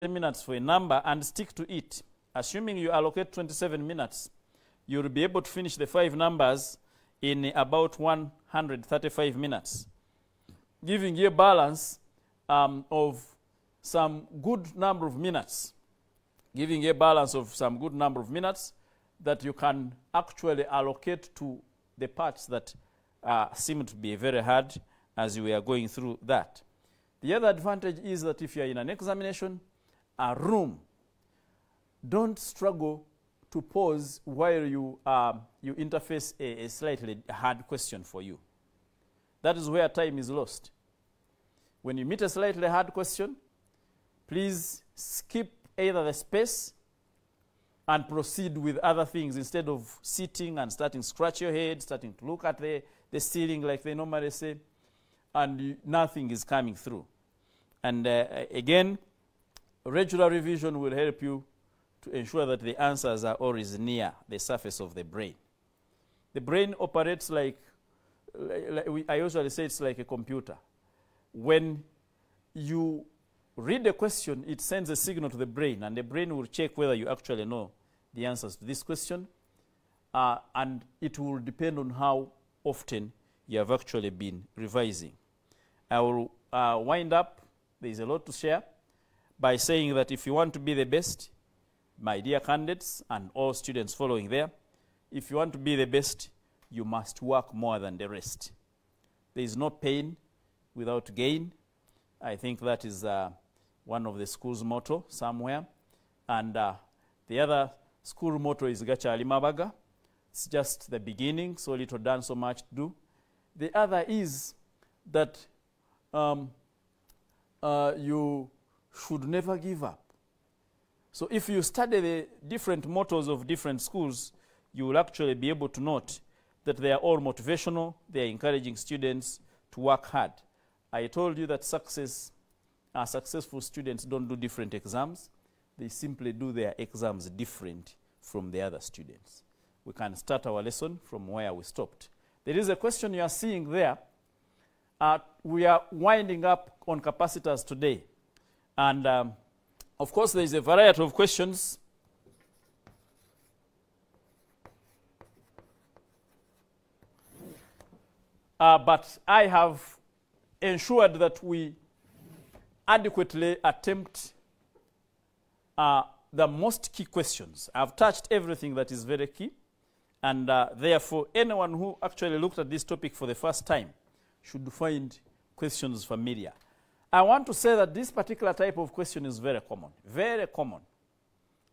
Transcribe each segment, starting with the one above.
minutes for a number and stick to it. Assuming you allocate 27 minutes, you'll be able to finish the 5 numbers in about 135 minutes, giving you a balance of some good number of minutes, that you can actually allocate to the parts that seem to be very hard as we are going through that. The other advantage is that if you are in an examination room, don't struggle to pause while you interface a slightly hard question for you. That is where time is lost. When you meet a slightly hard question, please skip either the space and proceed with other things instead of sitting and starting to scratch your head, starting to look at the ceiling like they normally say, and nothing is coming through. And again, regular revision will help you to ensure that the answers are always near the surface of the brain. The brain operates like I usually say it's like a computer. When you read a question, it sends a signal to the brain, and the brain will check whether you actually know the answers to this question, and it will depend on how often you have actually been revising. I will wind up. There is a lot to share by saying that if you want to be the best, my dear candidates and all students following there, if you want to be the best, you must work more than the rest. There is no pain without gain. I think that is one of the school's motto somewhere. And the other school motto is Gachali Mabaga. It's just the beginning, so little done, so much to do. The other is that you should never give up. So if you study the different mottos of different schools, you will actually be able to note that they are all motivational. They are encouraging students to work hard. I told you that successful students don't do different exams. They simply do their exams different from the other students. We can start our lesson from where we stopped. There is a question you are seeing there. We are winding up on capacitors today. And of course, there is a variety of questions. But I have ensured that we adequately attempt the most key questions. I've touched everything that is very key. And therefore, anyone who actually looked at this topic for the first time should find questions familiar. I want to say that this particular type of question is very common. Very common.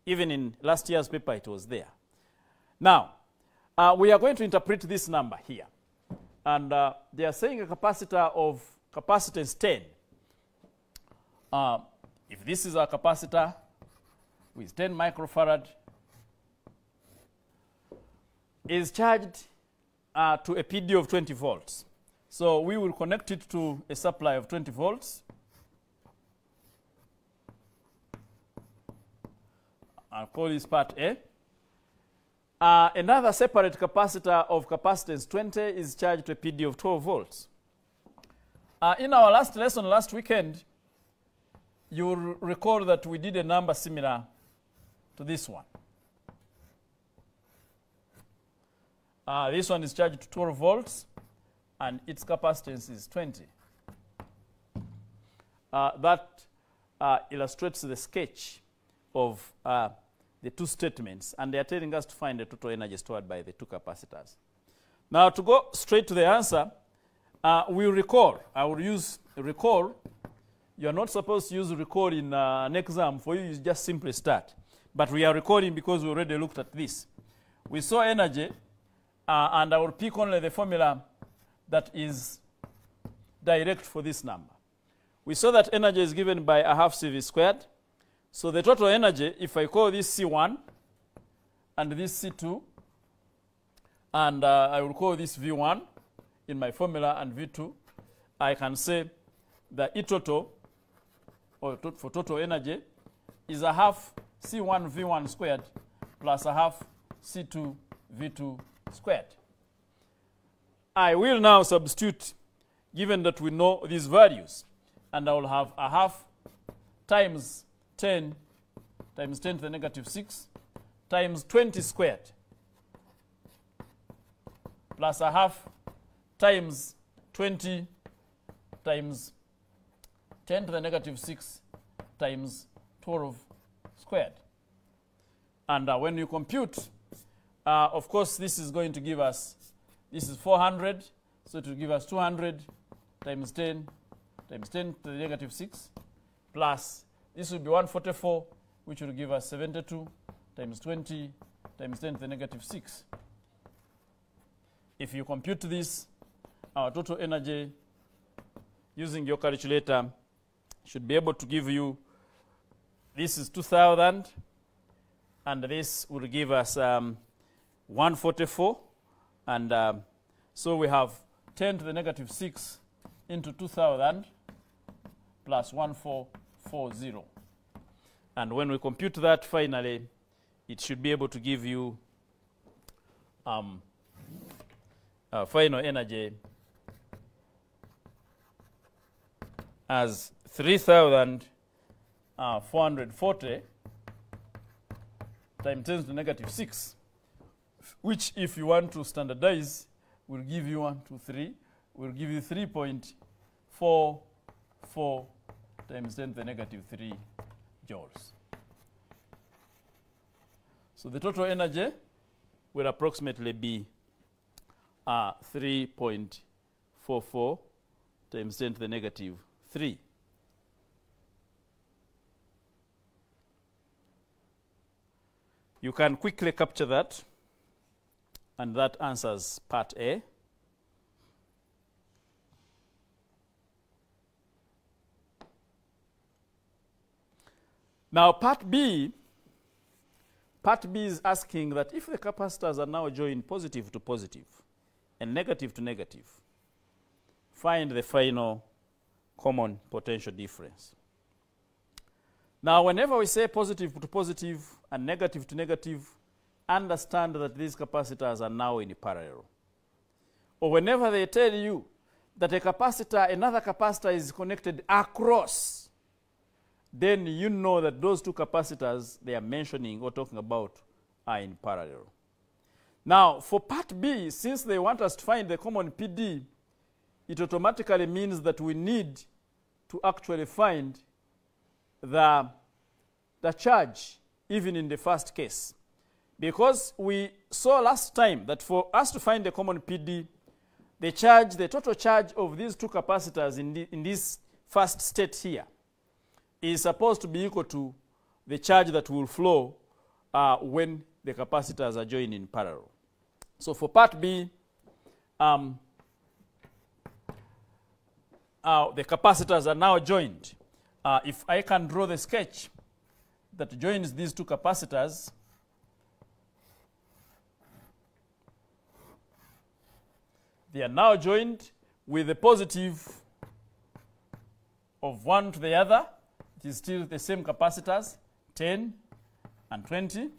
Even in last year's paper, it was there. Now, we are going to interpret this number here. And they are saying a capacitor of capacitance 10. If this is a capacitor with 10 microfarad, is charged to a PD of 20 volts. So we will connect it to a supply of 20 volts. I'll call this part A. Another separate capacitor of capacitance 20 is charged to a PD of 12 volts. In our last lesson last weekend, you will recall that we did a number similar to this one. This one is charged to 12 volts, and its capacitance is 20. That illustrates the sketch of the two statements, and they are telling us to find the total energy stored by the two capacitors. Now, to go straight to the answer, we'll recall. I will use recall. You are not supposed to use recall in an exam. For you, you just simply start. But we are recalling because we already looked at this. We saw energy, and I will pick only the formula that is direct for this number. We saw that energy is given by a half CV squared. So the total energy, if I call this C1 and this C2, and I will call this V1 in my formula and V2, I can say that E total, or for total energy, is a half C1 V1 squared plus a half C2 V2 squared. I will now substitute, given that we know these values, and I will have a half times 10 times 10 to the negative 6 times 20 squared plus a half times 20 times 10 to the negative 6 times 12 squared. And when you compute, of course, this is going to give us, this is 400, so it will give us 200 times 10 times 10 to the negative 6, plus this will be 144, which will give us 72 times 20 times 10 to the negative 6. If you compute this, our total energy using your calculator should be able to give you, this is 2000, and this will give us 144, and so we have 10 to the negative 6 into 2000 plus 1440. And when we compute that finally, it should be able to give you final energy as 3,440 times 10 to the negative 6, which if you want to standardize will give you 1, 2, 3, will give you 3.44 times 10 to the negative 3 joules. So the total energy will approximately be 3.44 times 10 to the negative 3. You can quickly capture that, and that answers part A. Now part B is asking that if the capacitors are now joined positive to positive and negative to negative, find the final common potential difference. Now whenever we say positive to positive and negative to negative, understand that these capacitors are now in parallel. Or whenever they tell you that a capacitor, another capacitor is connected across, then you know that those two capacitors they are mentioning or talking about are in parallel. Now, for part B, since they want us to find the common PD, it automatically means that we need to actually find the charge, even in the first case. Because we saw last time that for us to find the common PD, the charge, the total charge of these two capacitors in this first state here is supposed to be equal to the charge that will flow when the capacitors are joined in parallel. So for part B, the capacitors are now joined. If I can draw the sketch that joins these two capacitors, they are now joined with the positive of one to the other. It is still the same capacitors, 10 and 20.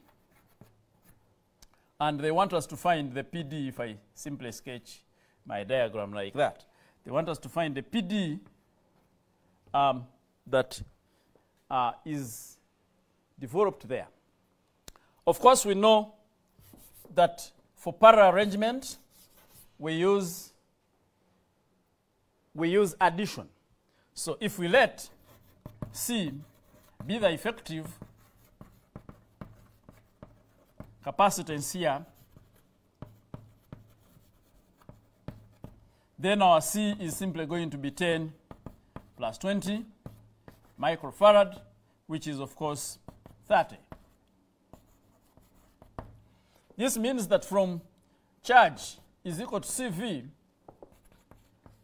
And they want us to find the PD, if I simply sketch my diagram like that. They want us to find the PD that is developed there. Of course, we know that for parallel arrangement, we use addition. So if we let C be the effective capacitance here, then our C is simply going to be 10 plus 20 microfarad, which is, of course, 30. This means that from charge is equal to CV,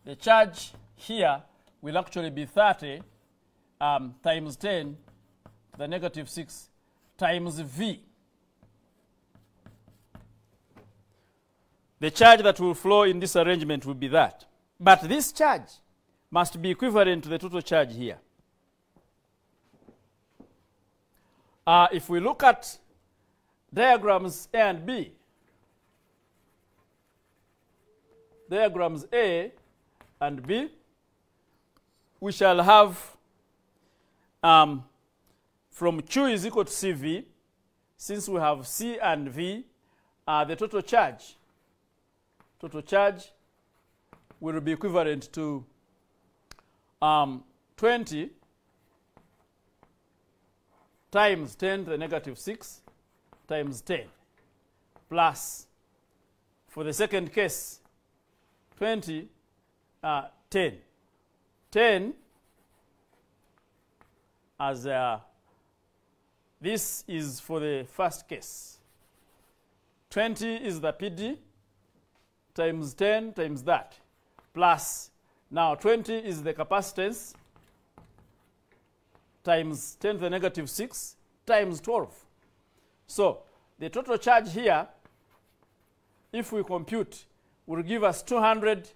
the charge here will actually be 30 times 10 to the negative 6 times V. The charge that will flow in this arrangement will be that. But this charge must be equivalent to the total charge here. If we look at diagrams A and B, diagrams A and B, we shall have from Q is equal to CV, since we have C and V, the total charge will be equivalent to 20 times 10 to the negative 6 times 10 plus, for the second case, 20, 10. 10 as this is for the first case. 20 is the PD times 10 times that, plus now 20 is the capacitance times 10 to the negative 6 times 12. So the total charge here, if we compute, will give us 200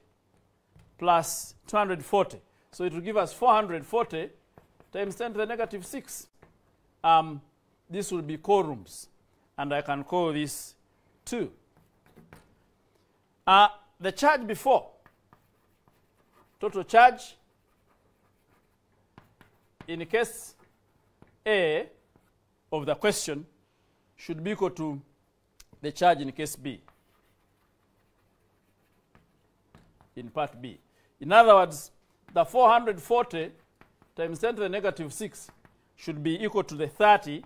plus 240. So it will give us 440 times 10 to the negative 6. This will be coulombs, and I can call this 2. The charge before, total charge in case A of the question should be equal to the charge in case B, in part B. In other words, the 440 times 10 to the negative 6 should be equal to the 30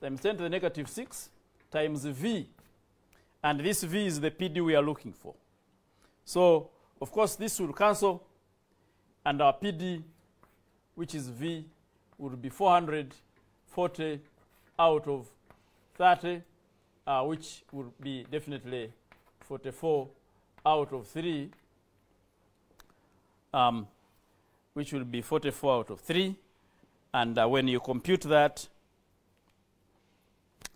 times 10 to the negative 6 times V. And this V is the PD we are looking for. So, of course, this will cancel, and our PD, which is V, would be 440 out of 30, which would be definitely 44 out of 3, which will be 44 out of 3. And when you compute that,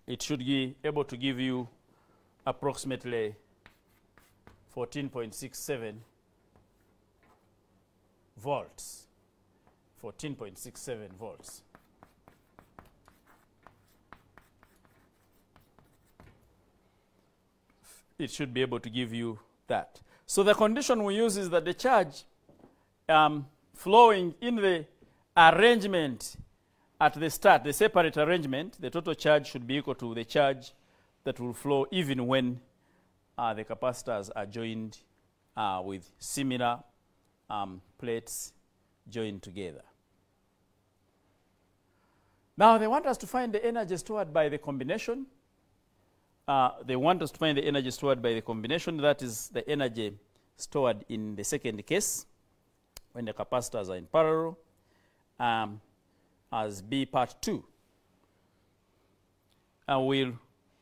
it should be able to give you approximately 14.67 volts. 14.67 volts. It should be able to give you that. So the condition we use is that the charge flowing in the arrangement at the start, the separate arrangement, the total charge should be equal to the charge that will flow even when the capacitors are joined with similar plates joined together. Now they want us to find the energy stored by the combination. They want us to find the energy stored by the combination. That is the energy stored in the second case when the capacitors are in parallel, as B part 2. And we'll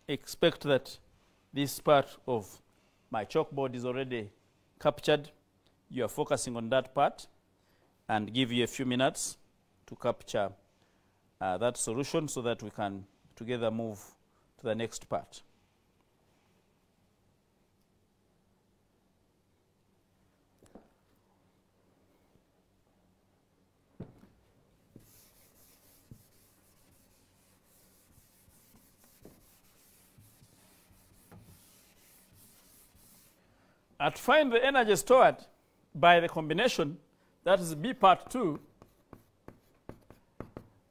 expect that this part of my chalkboard is already captured. You are focusing on that part, and give you a few minutes to capture that solution so that we can together move to the next part. To find the energy stored by the combination, that is B part 2,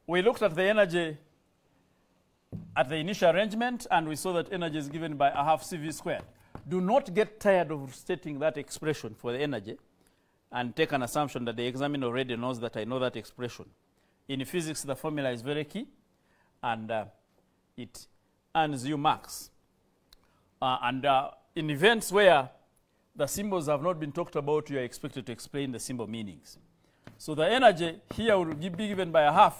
we looked at the energy at the initial arrangement, and we saw that energy is given by a half CV squared. Do not get tired of stating that expression for the energy and take an assumption that the examiner already knows that I know that expression. In physics, the formula is very key, and it earns you marks. In events where the symbols have not been talked about, you are expected to explain the symbol meanings. So the energy here will be given by a half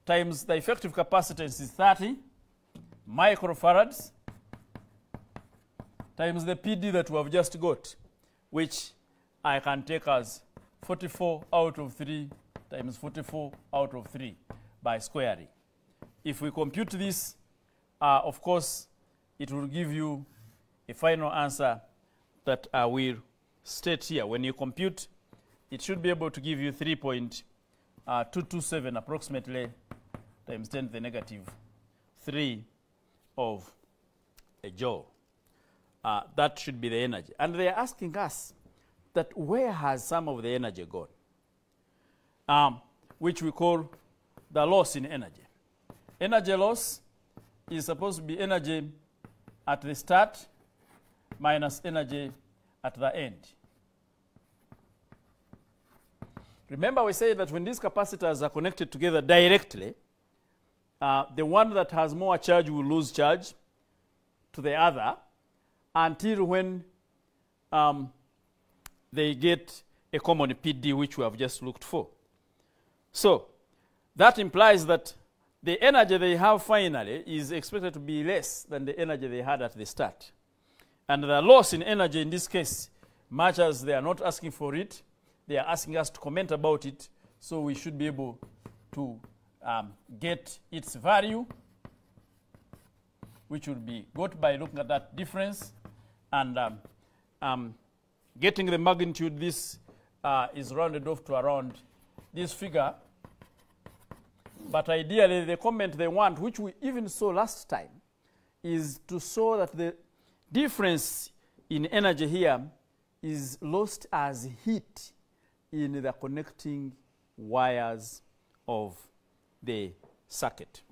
times the effective capacitance is 30 microfarads times the PD that we have just got, which I can take as 44 out of 3 times 44 out of 3 by squaring. If we compute this, of course, it will give you a final answer that I will state here. When you compute, it should be able to give you 3.227 approximately times 10 to the negative 3 of a joule. That should be the energy. And they are asking us that where has some of the energy gone, which we call the loss in energy. Energy loss is supposed to be energy at the start minus energy at the end. Remember, we said that when these capacitors are connected together directly, the one that has more charge will lose charge to the other until when they get a common PD, which we have just looked for. So that implies that the energy they have finally is expected to be less than the energy they had at the start. And the loss in energy in this case, much as they are not asking for it, they are asking us to comment about it, so we should be able to get its value, which will be got by looking at that difference. And getting the magnitude, this is rounded off to around this figure. But ideally, the comment they want, which we even saw last time, is to show that the difference in energy here is lost as heat in the connecting wires of the circuit.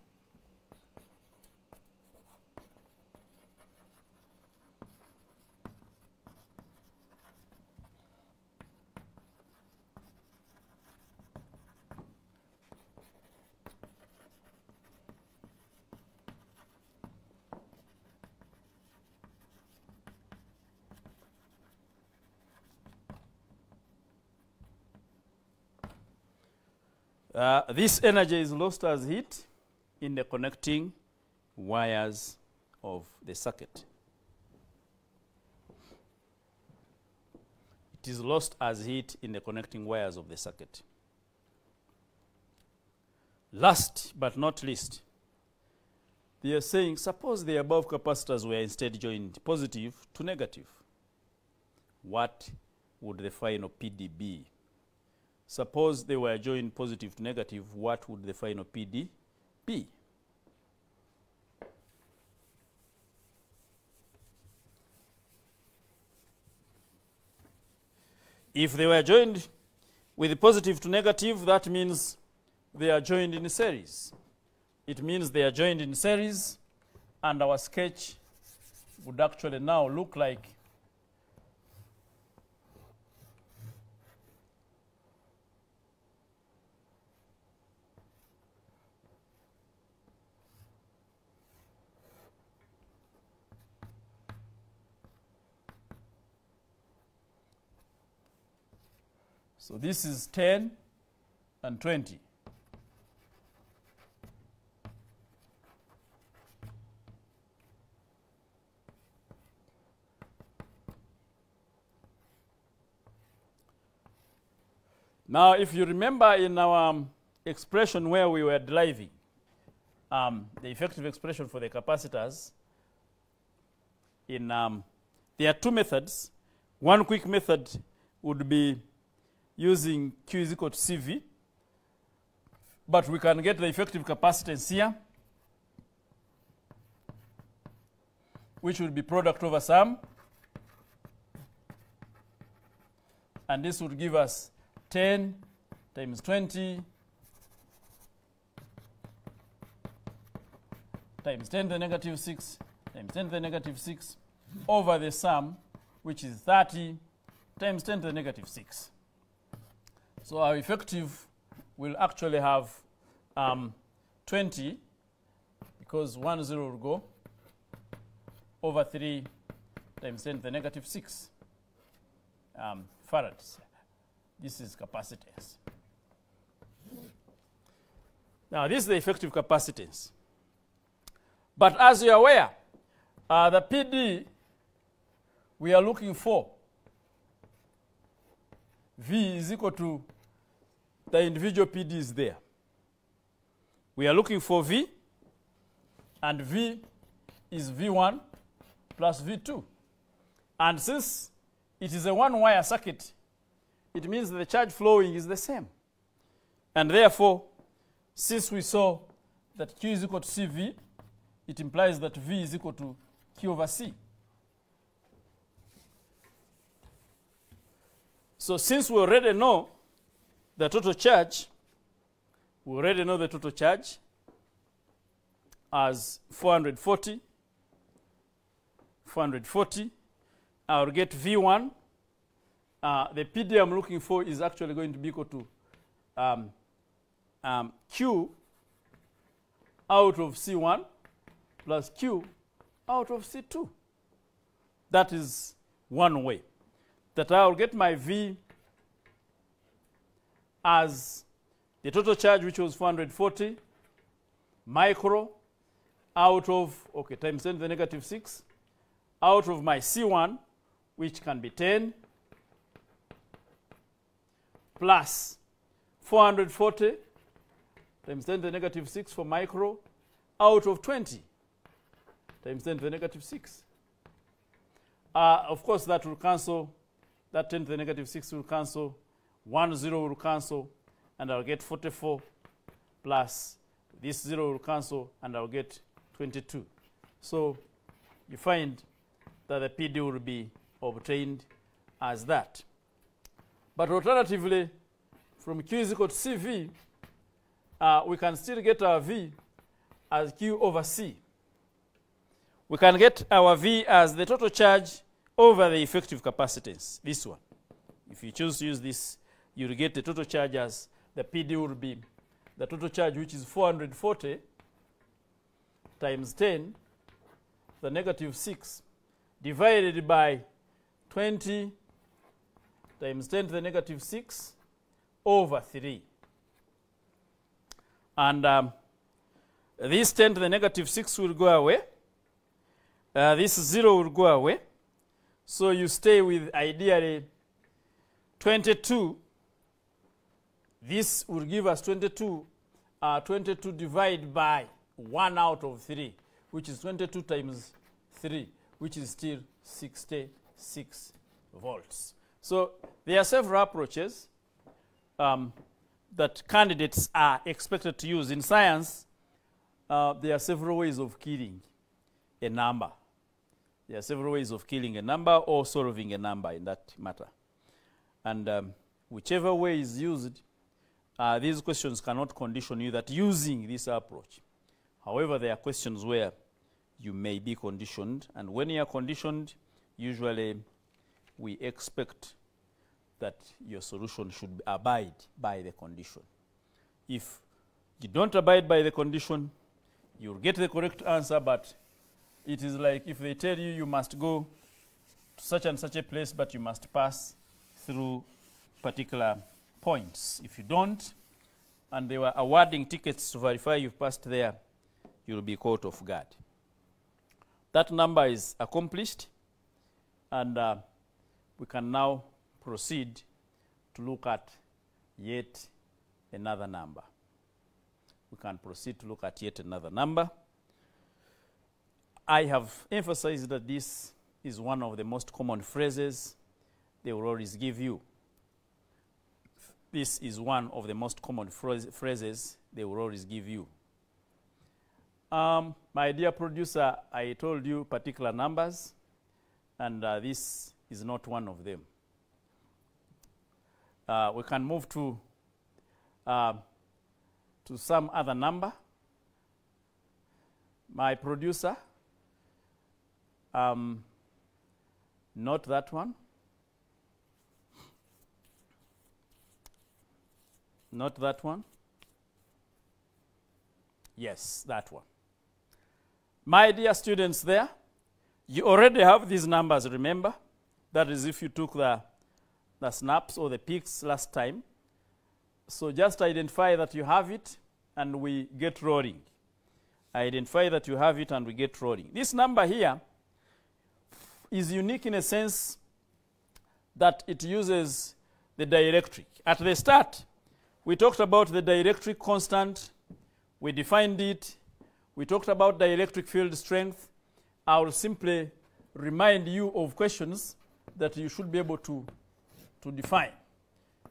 This energy is lost as heat in the connecting wires of the circuit. It is lost as heat in the connecting wires of the circuit. Last but not least, they are saying, suppose the above capacitors were instead joined positive to negative. What would the final PD be? Suppose they were joined positive to negative, what would the final PD be? If they were joined with positive to negative, that means they are joined in series. It means they are joined in series, and our sketch would actually now look like so this is 10 and 20. Now, if you remember in our expression where we were deriving the effective expression for the capacitors, there are two methods. One quick method would be using Q is equal to CV, but we can get the effective capacitance here, which will be product over sum, and this would give us 10 times 20 times 10 to the negative 6 times 10 to the negative 6 over the sum, which is 30 times 10 to the negative 6. So our effective will actually have 20, because 1 0 will go over 3 times 10 to the negative 6 farads. This is capacitance. Now, this is the effective capacitance. But as you are aware, the PD we are looking for, V is equal to the individual PDs there. We are looking for V, and V is V1 plus V2. And since it is a one-wire circuit, it means that the charge flowing is the same. And therefore, since we saw that Q is equal to CV, it implies that V is equal to Q over C. So since we already know the total charge We already know the total charge as 440. 440. I'll get V1. The PD I'm looking for is actually going to be equal to Q out of C1 plus Q out of C2. That is one way that I'll get my V as the total charge, which was 440 micro out of, okay, times 10 to the negative 6, out of my C1, which can be 10, plus 440 times 10 to the negative 6 for micro, out of 20 times 10 to the negative 6. Of course, that will cancel. That 10 to the negative 6 will cancel. 1 0 will cancel, and I'll get 44 plus this 0 will cancel, and I'll get 22. So you find that the PD will be obtained as that. But alternatively, from Q is equal to CV, we can still get our V as Q over C. We can get our V as the total charge over the effective capacitance, this one. If you choose to use this, you'll get the total charge as the PD will be the total charge, which is 440 times 10 to the negative 6 divided by 20 times 10 to the negative 6 over 3. And this 10 to the negative 6 will go away. This 0 will go away. So you stay with ideally 22. This will give us 22. 22 divided by 1 out of 3, which is 22 times 3, which is still 66 volts. So there are several approaches that candidates are expected to use. In science, there are several ways of killing a number. There are several ways of killing a number or solving a number in that matter. And whichever way is used, these questions cannot condition you that using this approach. However, there are questions where you may be conditioned, and when you are conditioned, usually we expect that your solution should abide by the condition. If you don't abide by the condition, you'll get the correct answer, but it is like if they tell you you must go to such and such a place, but you must pass through particular points. If you don't, and they were awarding tickets to verify you've passed there, you'll be caught off guard. That number is accomplished, and we can now proceed to look at yet another number. We can proceed to look at yet another number. I have emphasized that this is one of the most common phrases they will always give you. This is one of the most common phrases they will always give you. My dear producer, I told you particular numbers, and this is not one of them. We can move to some other number. My producer, not that one. Not that one. Yes, that one. My dear students there, you already have these numbers, remember? That is if you took the snaps or the peaks last time. So just identify that you have it and we get rolling. Identify that you have it and we get rolling. This number here is unique in a sense that it uses the dielectric. At the start, we talked about the dielectric constant. We defined it. We talked about dielectric field strength. I will simply remind you of questions that you should be able to define.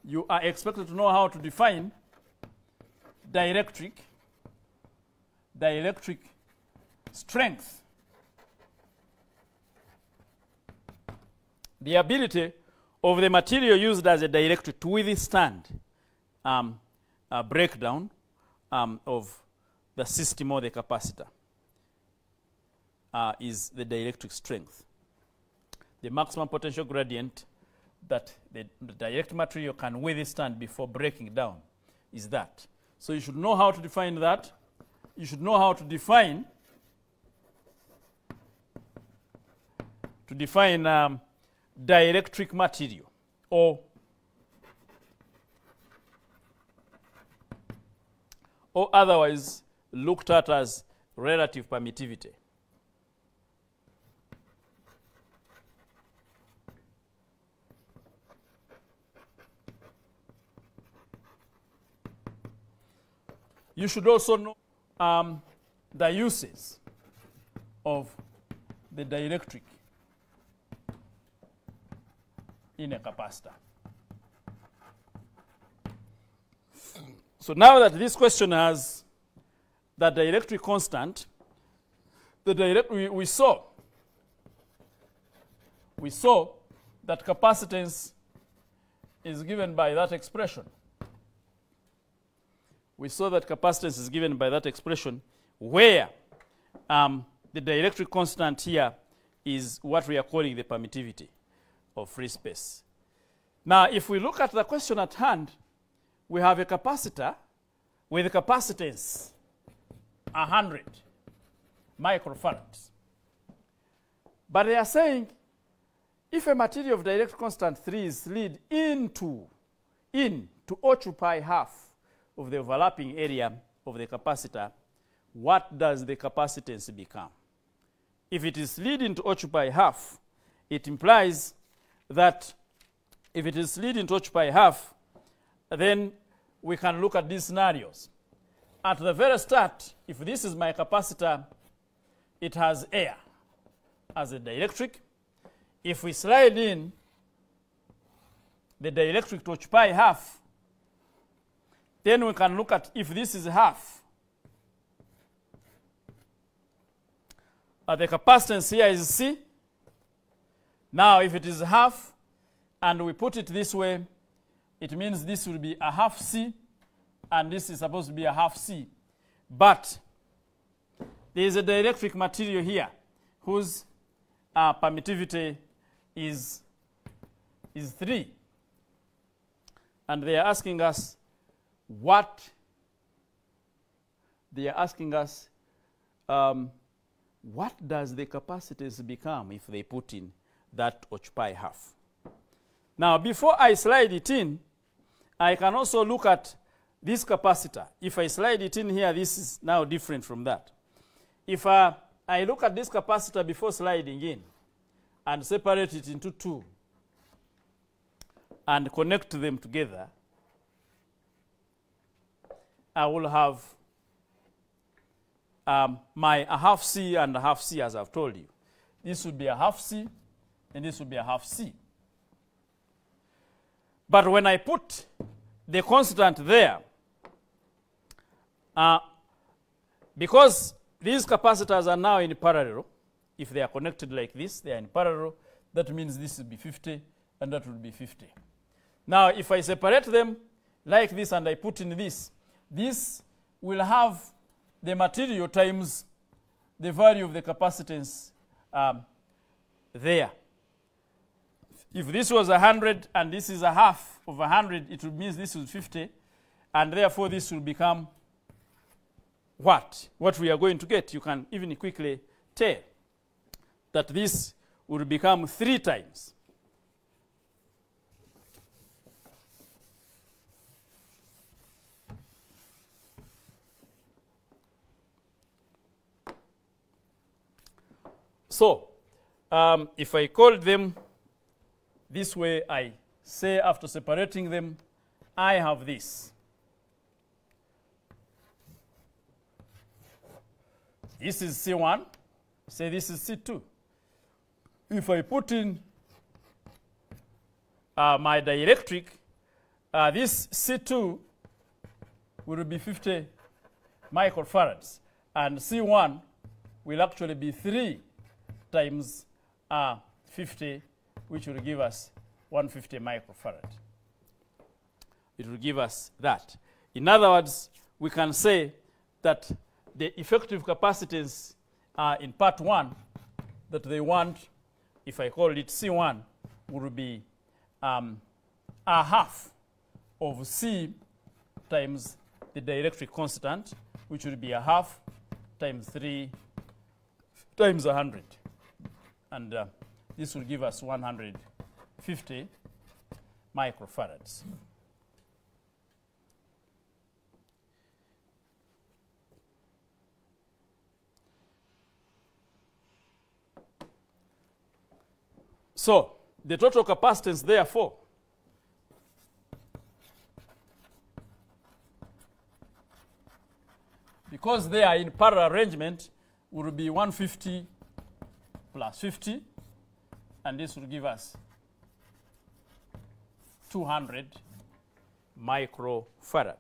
You are expected to know how to define dielectric strength. The ability of the material used as a dielectric to withstand breakdown of the system or the capacitor is the dielectric strength. The maximum potential gradient that the direct material can withstand before breaking down is that. So you should know how to define that. You should know how to define dielectric material, or otherwise looked at as relative permittivity. You should also know the uses of the dielectric in a capacitor. So now that this question has the dielectric constant, we saw that capacitance is given by that expression. We saw that capacitance is given by that expression, where the dielectric constant here is what we are calling the permittivity of free space. Now, if we look at the question at hand, we have a capacitor with a capacitance 100 microfarads. But they are saying if a material of dielectric constant 3 is slid in to occupy half of the overlapping area of the capacitor, what does the capacitance become? If it is slid in to occupy half, it implies that if it is slid in to occupy half, then we can look at these scenarios. At the very start, if this is my capacitor, it has air as a dielectric. If we slide in the dielectric to occupy half, then we can look at if this is half. The capacitance here is C. Now, if it is half, and we put it this way, it means this will be a half C, and this is supposed to be a half C. But there is a dielectric material here whose permittivity is 3. And they are asking us what does the capacitance become if they put in that occupy half. Now, before I slide it in, I can also look at this capacitor. If I slide it in here, this is now different from that. If I look at this capacitor before sliding in and separate it into 2 and connect them together, I will have a half C and a half C, as I've told you. This would be a half C, and this would be a half C. But when I put the constant there, because these capacitors are now in parallel, if they are connected like this, they are in parallel, that means this will be 50, and that will be 50. Now, if I separate them like this and I put in this, this will have the material times the value of the capacitance there. If this was 100 and this is a half of 100, it would mean this is 50, and therefore this will become what? What we are going to get. You can even quickly tell that this will become 3 times. So, if I call them this way, I say after separating them, I have this. This is C1. Say this is C2. If I put in my dielectric, this C2 will be 50 microfarads, and C1 will actually be 3 times 50, which will give us 150 microfarad. It will give us that. In other words, we can say that the effective capacitance in part 1 that they want, if I call it C1, would be a half of C times the dielectric constant, which would be a half times 3 times 100. And this will give us 150 microfarads. So the total capacitance, therefore, because they are in parallel arrangement, will be 150 plus 50, and this will give us 200 microfarad.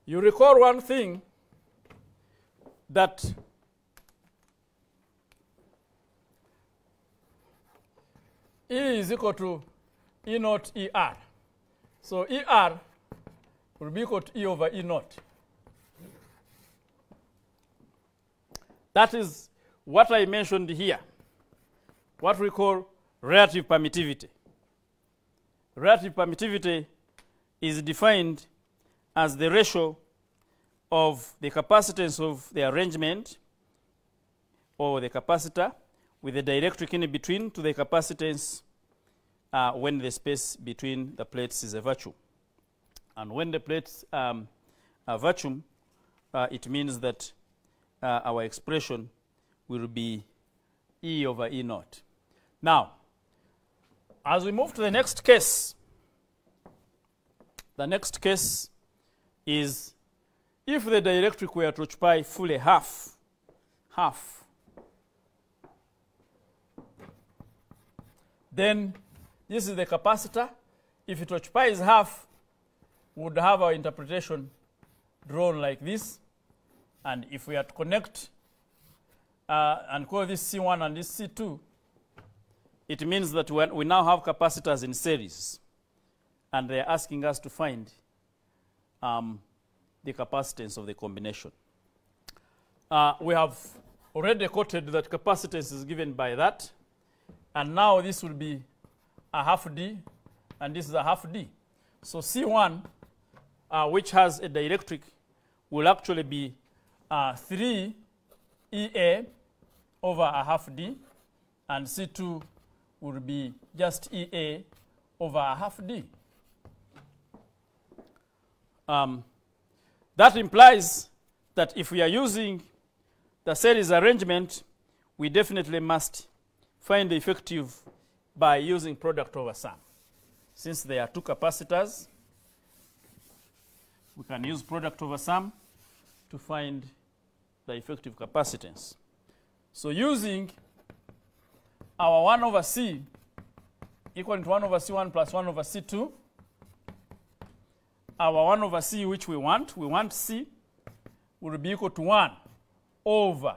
You recall one thing, that E is equal to E naught ER. So ER will be equal to E over E naught. That is what I mentioned here, what we call relative permittivity. Relative permittivity is defined as the ratio of the capacitance of the arrangement or the capacitor with the dielectric in between to the capacitance when the space between the plates is a vacuum. And when the plates are vacuum, it means that our expression will be E over E naught. Now, as we move to the next case is if the dielectric were to occupy fully half, then this is the capacitor. If it occupies half, we would have our interpretation drawn like this. And if we are to connect and call this C1 and this C2, it means that we now have capacitors in series. And they're asking us to find the capacitance of the combination. We have already quoted that capacitance is given by that. And now this will be a half D, and this is a half D. So C1, which has a dielectric, will actually be 3 EA over a half D, and C2 will be just EA over a half D. That implies that if we are using the series arrangement, we definitely must find the effective by using product over sum. Since there are two capacitors, we can use product over sum to find the effective capacitance. So using our 1 over C equal to 1 over C1 plus 1 over C2, our 1 over C which we want C will be equal to 1 over,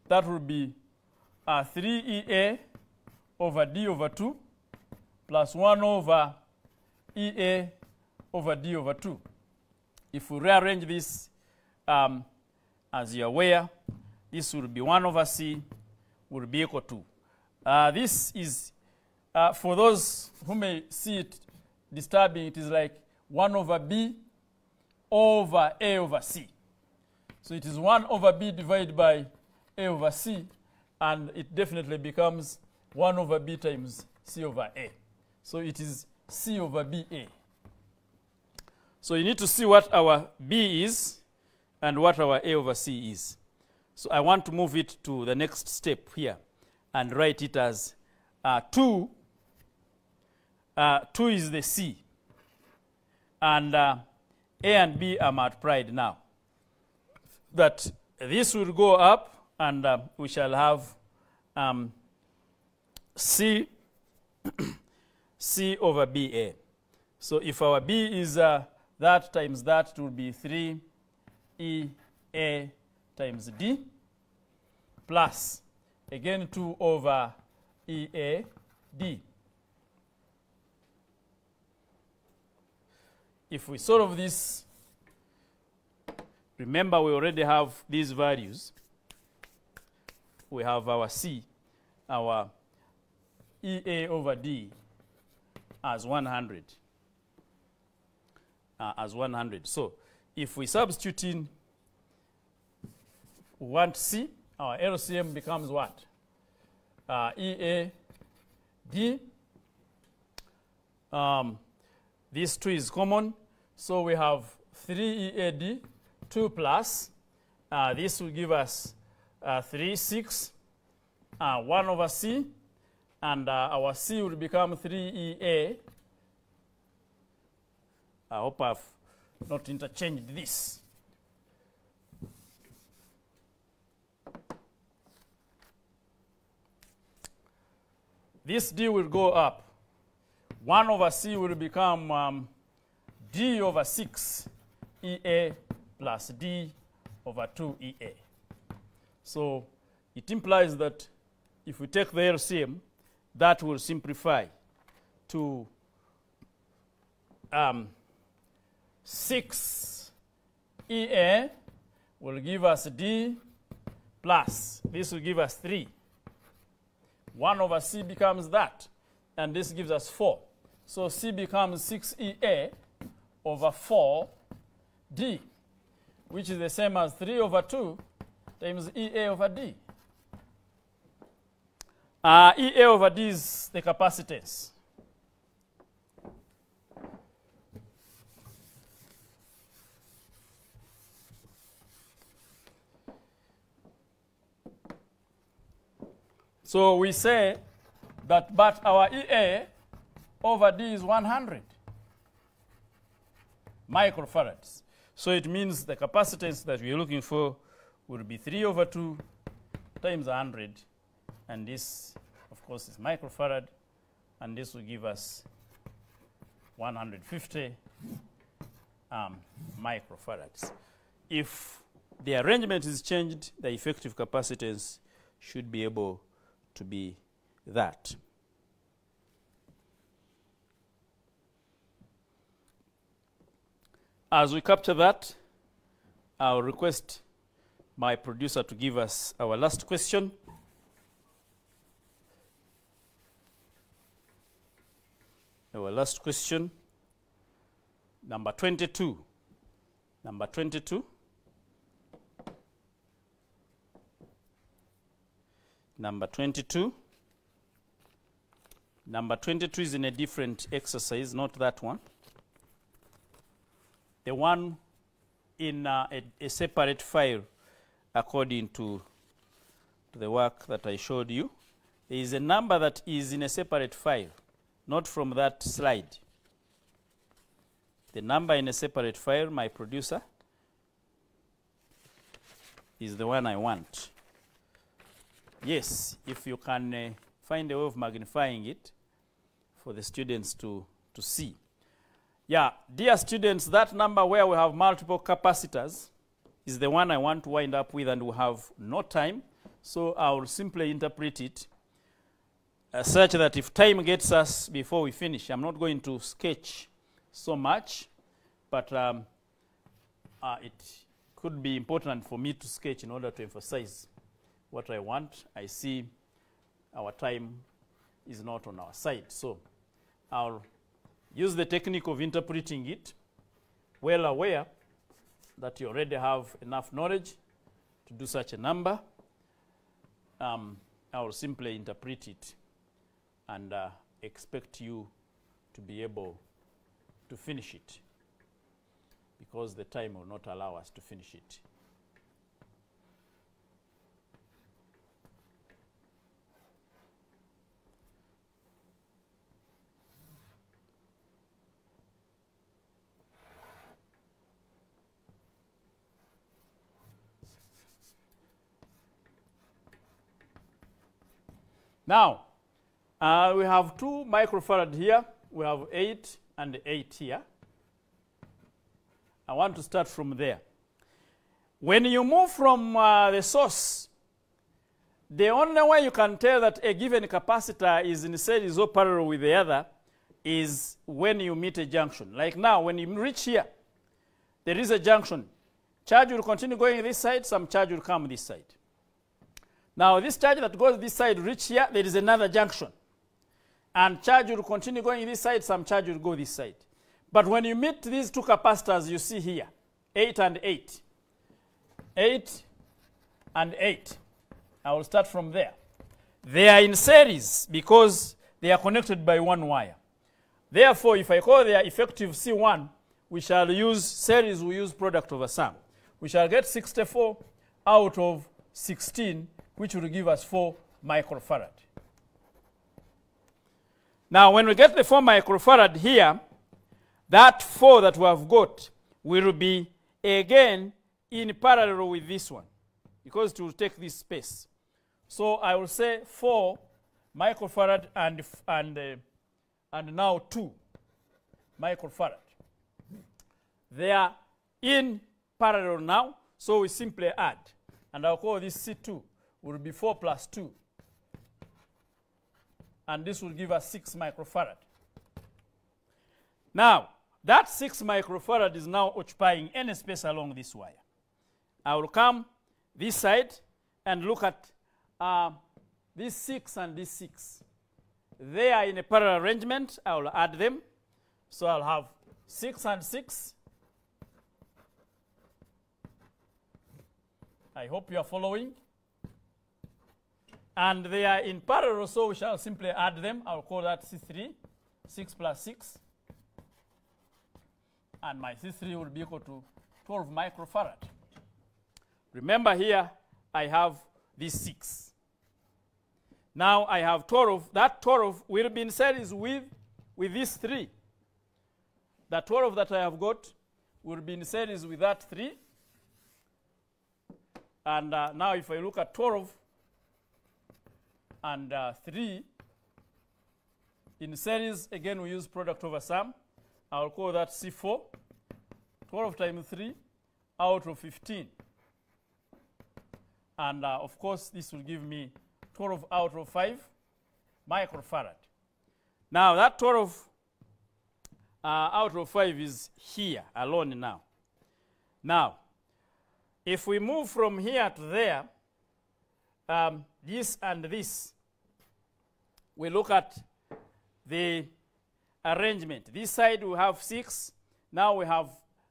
that will be 3EA over D over 2 plus 1 over EA over D over 2. If we rearrange this, as you're aware, this will be 1 over C will be equal to. This is, for those who may see it disturbing, it is like 1 over B over A over C. So it is 1 over B divided by A over C, and it definitely becomes 1 over B times C over A. So it is C over BA. So you need to see what our B is. and what our A over C is. So I want to move it to the next step here and write it as 2. 2 is the C. And A and B are multiplied now. That this will go up, and we shall have C C over BA. So if our B is that times that, it will be 3EA times D plus, again, 2 over EAD. If we solve this, remember we already have these values. We have our C, our EA over D as 100. So if we substitute in, we want C, our LCM becomes what? EAD. This 2 is common, so we have 3EAD, 2 plus. This will give us 3, 6, 1 over C, and our C will become 3EA. I hope I've not interchanged this. This D will go up. 1 over C will become D over 6 EA plus D over 2 EA. So it implies that if we take the LCM, that will simplify to 6 EA will give us D plus, this will give us 3. 1 over C becomes that, and this gives us 4. So C becomes 6EA over 4D, which is the same as 3 over 2 times EA over D. EA over D is the capacitance. So we say that, but our EA over D is 100 microfarads. So it means the capacitance that we're looking for will be 3 over 2 times 100. And this, of course, is microfarad. And this will give us 150 microfarads. If the arrangement is changed, the effective capacitance should be able to be that. As we capture that, I'll request my producer to give us our last question. Our last question, number 22. Number 22. Number 22. Number 22 is in a different exercise, not that one. The one in a separate file according to the work that I showed you. There is a number that is in a separate file, not from that slide. The number in a separate file, my producer, is the one I want. Yes, if you can find a way of magnifying it for the students to see. Yeah, dear students, that number where we have multiple capacitors is the one I want to wind up with, and we have no time. So I will simply interpret it such that if time gets us before we finish, I'm not going to sketch so much, but it could be important for me to sketch in order to emphasize what I want. I see our time is not on our side. So I'll use the technique of interpreting it, well aware that you already have enough knowledge to do such a number. I will simply interpret it and expect you to be able to finish it. because the time will not allow us to finish it. Now, we have 2 microfarad here. We have 8 and 8 here. I want to start from there. When you move from the source, the only way you can tell that a given capacitor is in series or parallel with the other is when you meet a junction. Like now, when you reach here, there is a junction. Charge will continue going this side, some charge will come this side. Now, this charge that goes this side reach here, there is another junction. And charge will continue going this side, some charge will go this side. But when you meet these 2 capacitors you see here, 8 and 8. 8 and 8. I will start from there. They are in series because they are connected by 1 wire. Therefore, if I call their effective C1, we shall use series, we use product over sum. We shall get 64 out of 16, which will give us 4 microfarad. Now, when we get the 4 microfarad here, that 4 that we have got will be again in parallel with this one, because it will take this space. So I will say 4 microfarad and now 2 microfarad. They are in parallel now, so we simply add. And I'll call this C2 will be 4 plus 2. And this will give us 6 microfarad. Now, that 6 microfarad is now occupying any space along this wire. I will come this side and look at this 6 and this 6. They are in a parallel arrangement. I will add them. So I'll have 6 and 6. I hope you are following. And they are in parallel, so we shall simply add them. I'll call that C3, 6 plus 6. And my C3 will be equal to 12 microfarad. Remember here, I have this 6. Now I have 12. That 12 will be in series with this 3. The 12 that I have got will be in series with that 3. And now if I look at 12 and 3 in series, again we use product over sum. I'll call that C4. 12 times 3 out of 15. And of course, this will give me 12 out of 5 microfarad. Now, that 12 out of 5 is here alone now. Now, if we move from here to there, this and this, we look at the arrangement. This side we have 6. Now we have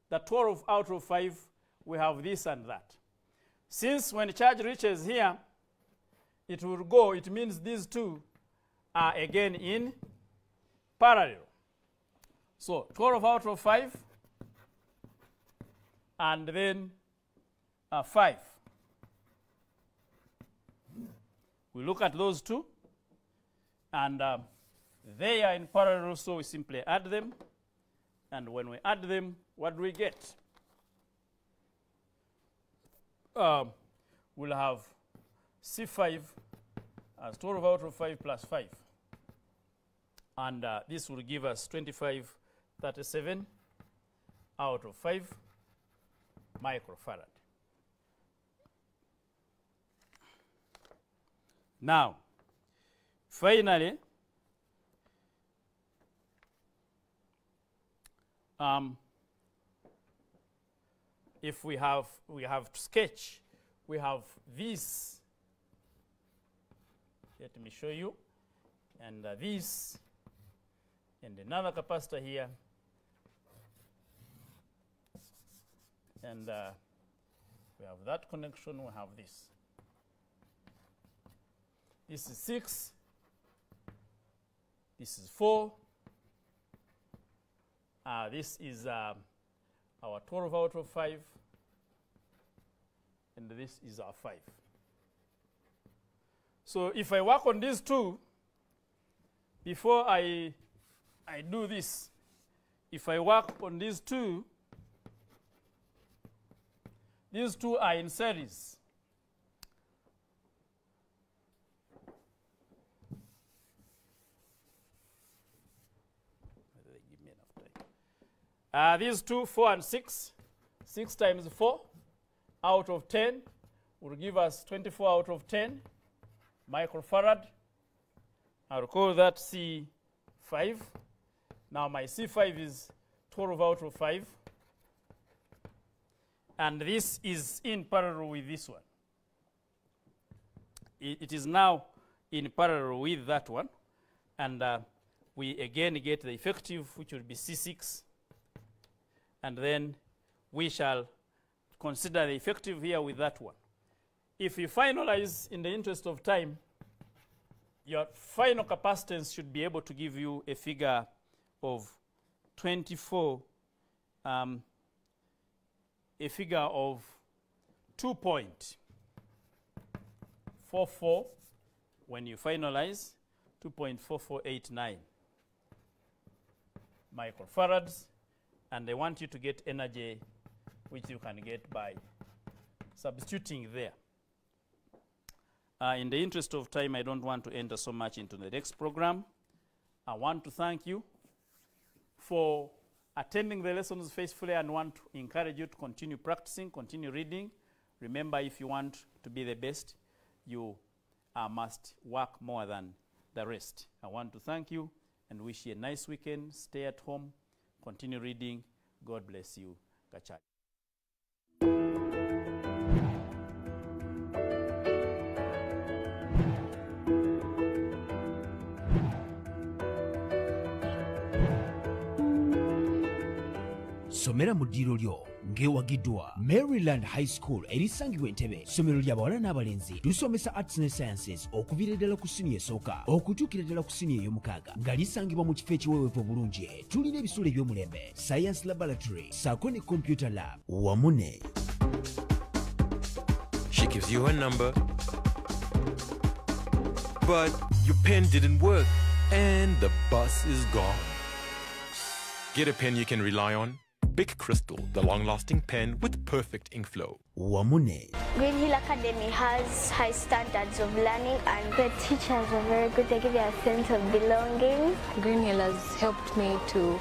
the 12 out of 5. We have this and that. Since when charge reaches here, it will go. It means these 2 are again in parallel. So 12 out of 5 and then 5. We look at those 2 and they are in parallel, so we simply add them. And when we add them, what do we get? We'll have C5 as 12 out of 5 plus 5. And this will give us 2537 out of 5 microfarad. Now, finally, if we have to sketch, we have this. Let me show you. And this, and another capacitor here. And we have that connection, we have this. This is 6. This is 4. This is, I'll our 12 out of 5, and this is our 5. So if I work on these two, before I do this, if I work on these two are in series. Give me enough time. These two, 4 and 6. 6 times 4 out of 10 will give us 24 out of 10 microfarad. I'll call that C5. Now my C5 is 12 out of 5. And this is in parallel with this one. It is now in parallel with that one. And we again get the effective, which will be C6. And then we shall consider the effective here with that one. If you finalize, in the interest of time, your final capacitance should be able to give you a figure of 24, a figure of 2.44 when you finalize, 2.4489 microfarads, and they want you to get energy, which you can get by substituting there. In the interest of time, I don't want to enter so much into the next program. I want to thank you for attending the lessons faithfully and want to encourage you to continue practicing, continue reading. Remember, if you want to be the best, you must work more than the rest. I want to thank you and wish you a nice weekend. Stay at home, continue reading. God bless you. Gachari. Somera mu ddiiro lyo ng'ewagiddwa Maryland High School erisangibwa Entebbe. Ssomero ly'abawala n'abalenzi tusomesa arts and sciences okuviira ddala ku siniya esooka okutuukira ddala ku siniya ey'omukaaga nga lisangibwa mu kifo ekiweweevu obulungi. Tulina ebisuula eby'omulembe, science laboratory, ssaako ne computer lab wamu ne. She gives you her number, but your pen didn't work and the bus is gone. Get a pen you can rely on. Big Crystal, the long-lasting pen with perfect ink flow. Wamune. Green Hill Academy has high standards of learning and the teachers are very good. They give you a sense of belonging. Green Hill has helped me to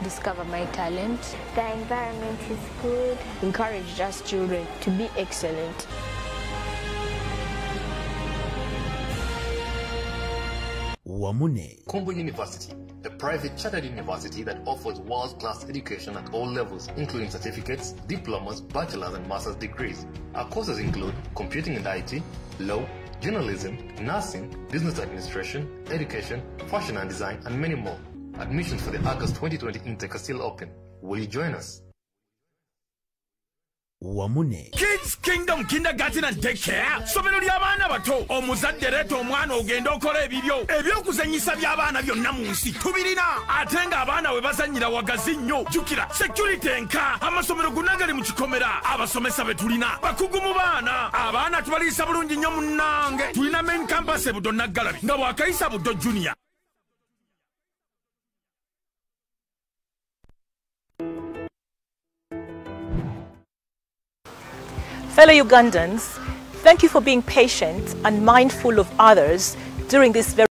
discover my talent. The environment is good. Encouraged us children to be excellent. Wamune. Combo University, a private chartered university that offers world-class education at all levels, including certificates, diplomas, bachelor's and master's degrees. Our courses include computing and IT, law, journalism, nursing, business administration, education, fashion and design, and many more. Admissions for the August 2020 intake are still open. Will you join us? Wamune. Kids Kingdom Kindergarten and Daycare. Somero ly'abaana bato. Omuzadde leeta omwana ogenda okola ebibyo. Ebyokuzannyisa by'abaana byonna mu nsi tubirina. Ate ng'abaana we bazannyira wagazi nnyo. Jjukira security enka. Amasomero gonna gali mu kikomera. Abasomesa be tulina bakugu mu baana. Abaana tubaliisa bulungi nnyo munnange. Tulina main campus e Buddo Naggalabi nga bwakayisa Buddo Junior. Fellow Ugandans, thank you for being patient and mindful of others during this very